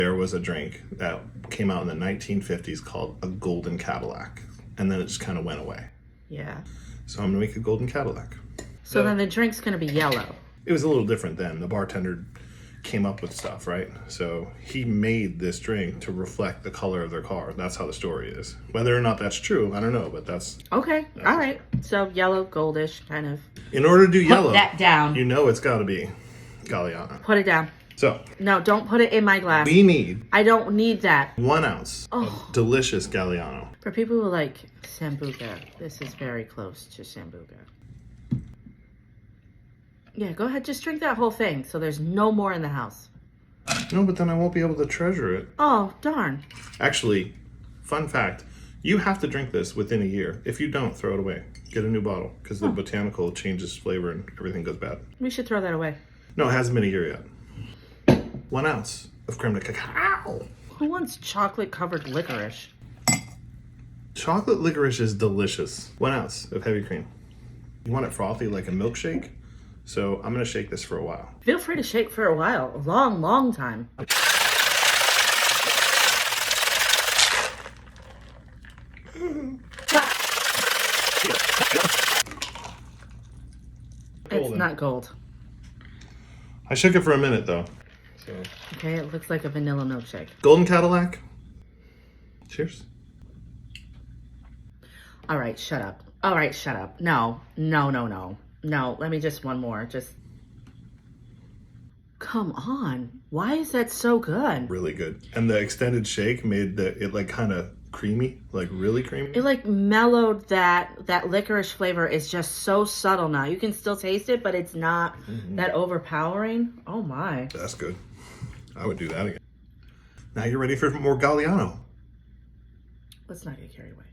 There was a drink that came out in the 1950s called a Golden Cadillac, and then it just kind of went away. Yeah. So I'm gonna make a Golden Cadillac. So then the drink's gonna be yellow. It was a little different then. The bartender came up with stuff, right? So he made this drink to reflect the color of their car. That's how the story is. Whether or not that's true, I don't know, but that's... Okay, all right. So yellow, goldish, kind of. In order to do yellow, Put that down. you know it's gotta be Galliano. Put it down. So, No, don't put it in my glass. we need I don't need that. 1 ounce of delicious Galliano. For people who like Sambuca, this is very close to Sambuca. Yeah, go ahead. Just drink that whole thing so there's no more in the house. No, but then I won't be able to treasure it. Oh, darn. Actually, fun fact, you have to drink this within a year. If you don't, throw it away. Get a new bottle, because the botanical changes flavor and everything goes bad. We should throw that away. No, it hasn't been a year yet. 1 ounce of creme de cacao. Who wants chocolate-covered licorice? Chocolate licorice is delicious. 1 ounce of heavy cream. You want it frothy like a milkshake? So I'm going to shake this for a while. Feel free to shake for a while. A long, long time. It's not gold. I shook it for a minute though. So. Okay, it looks like a vanilla milkshake. Golden Cadillac. Cheers. All right, shut up. All right, shut up. No, no, no, no. No, let me just one more. Just come on. Why is that so good? Really good. And the extended shake made it like kind of creamy, like really creamy. It like mellowed that licorice flavor is just so subtle now. You can still taste it, but it's not that overpowering. Oh my. That's good. I would do that again. Now you're ready for more Galliano. Let's not get carried away.